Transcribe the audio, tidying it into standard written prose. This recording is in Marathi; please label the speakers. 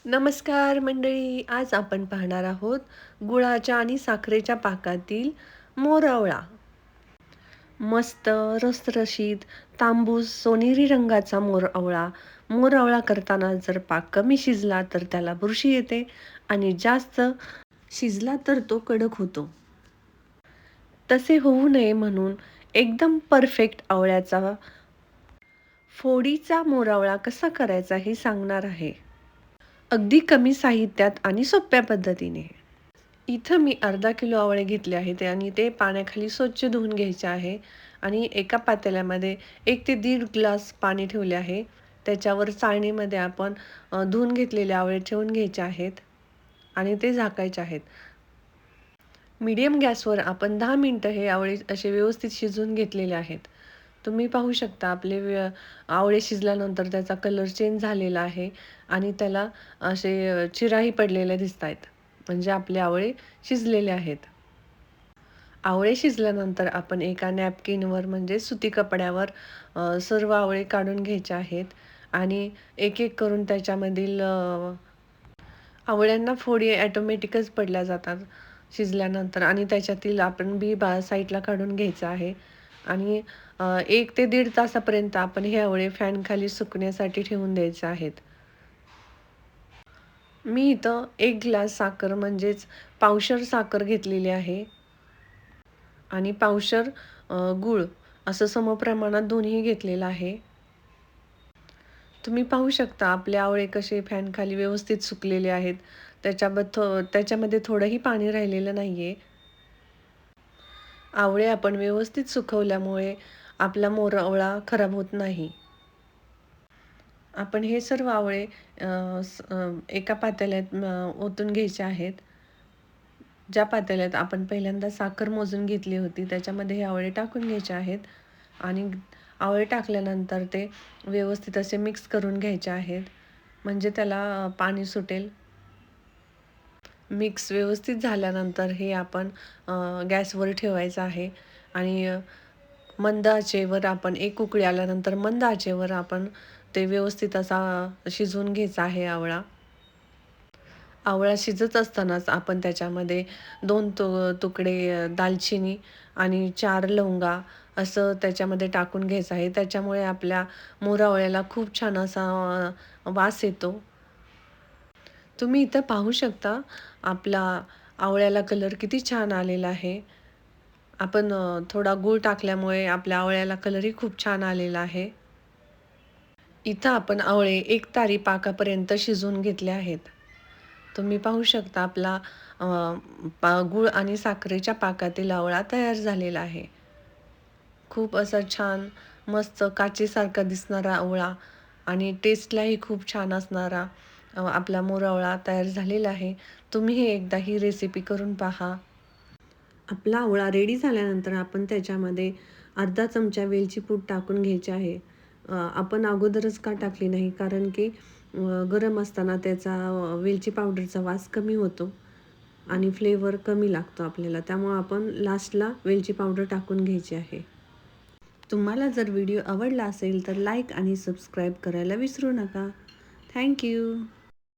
Speaker 1: नमस्कार मंडळी. आज आपण पाहणार आहोत गुळाच्या आणि साखरेच्या पाकातील मोरावळा. मस्त रसरशीत तांबूस सोनेरी रंगाचा मोरावळा. मोरावळा करताना जर पाक कमी शिजला तर त्याला बुरशी येते आणि जास्त शिजला तर तो कडक होतो. तसे होऊ नये म्हणून एकदम परफेक्ट आवळ्याचा फोडीचा मोरावळा कसा करायचा हे सांगणार आहे. अगदी कमी साहित्यात आणि सोप्या पद्धतीने. इथं मी अर्धा किलो आवळे घेतले आहेत आणि ते पाण्याखाली स्वच्छ धुवून घ्यायचे आहे. आणि एका पातेल्यामध्ये 1 ते दीड ग्लास पाणी ठेवले आहे. त्याच्यावर चाळणीमध्ये आपण धुवून घेतलेले आवळे ठेवून घ्यायचे आहेत आणि ते झाकायचे आहेत. मीडियम गॅसवर आपण 10 मिनिटं हे आवळे असे व्यवस्थित शिजवून घेतलेले आहेत. तुम्ही पाहू शकता आपले आवळे शिजल्यानंतर त्याचा कलर चेंज झालेला आहे आणि त्याला असे चिराही पडलेल्या दिसतायत. म्हणजे आपले आवळे शिजलेले आहेत. आवळे शिजल्यानंतर आपण एका नॅपकिनवर म्हणजे सुती कपड्यावर सर्व आवळे काढून घ्यायचे आहेत आणि एक-एक करून त्याच्यामधील आवळ्यांना फोडी ऑटोमॅटिकच पडल्या जातात शिजल्यानंतर आणि त्याच्यातील आपण बी साईडला काढून घ्यायचं आहे. आणि 1 ते दीड तासापर्यंत आपण हे आवळे फॅनखाली सुकण्यासाठी ठेवून द्यायचे आहेत. मी इथं 1 ग्लास साखर म्हणजेच पावशेर साखर घेतलेली आहे आणि पावशेर गूळ असं समप्रमाणात दोन्ही घेतलेलं आहे. तुम्ही पाहू शकता आपले आवळे कसे फॅनखाली व्यवस्थित सुकलेले आहेत. त्याच्यामध्ये थोडंही पाणी राहिलेलं नाहीये. आवळे आपण व्यवस्थित सुकवल्यामुळे आपला मोरावळा खराब होत नाही. आपण हे सर्व आवळे एका पातेल्यात ओतून घ्यायचे आहेत. ज्या पातेल्यात आपण पहिल्यांदा साखर मोजून घेतली होती त्याच्यामध्ये हे आवळे टाकून घ्यायचे आहेत आणि आवळे टाकल्यानंतर ते व्यवस्थित असे मिक्स करून घ्यायचे आहेत. म्हणजे त्याला पाणी सुटेल. मिक्स व्यवस्थित झाल्यानंतर हे आपण गॅसवर ठेवायचं आहे आणि मंद आचेवर आपण एक उकळी आल्यानंतर मंद आचेवर आपण ते व्यवस्थित असा शिजवून घ्यायचा आहे आवळा. आवळा शिजत असतानाच आपण त्याच्यामध्ये 2 तुकडे दालचिनी आणि 4 लवंगा असं त्याच्यामध्ये टाकून घ्यायचं आहे. त्याच्यामुळे आपल्या मोरावळ्याला खूप छान असा वास येतो. तुम्ही इथं पाहू शकता आपला आवळ्याला कलर किती छान आलेला आहे. आपण थोडा गूळ टाकल्यामुळे आपल्या आवळ्याला कलरही खूप छान आलेला आहे. इथं आपण आवळे 1 तारी पाकापर्यंत शिजवून घेतले आहेत. तुम्ही पाहू शकता आपला गूळ आणि साखरेच्या पाकातील आवळा तयार झालेला आहे. खूप असा छान मस्त काचेसारखा दिसणारा आवळा आणि टेस्टलाही खूप छान असणारा आपला मोरावळा तयार झालेला आहे. तुम्हीही एकदा ही रेसिपी करून पहा. आपला आवळा रेडी झाल्यानंतर आपण त्याच्यामध्ये अर्धा चमचा वेलची पूड टाकून घ्यायची आहे. आपण अगोदरच का टाकली नाही कारण की गरम असताना त्याचा वेलची पावडरचा वास कमी होतो आणि फ्लेवर कमी लागतो आपल्याला. त्यामुळं आपण लास्टला वेलची पावडर टाकून घ्यायची आहे. तुम्हाला जर व्हिडिओ आवडला असेल तर लाईक आणि सबस्क्राईब करायला विसरू नका. Thank you.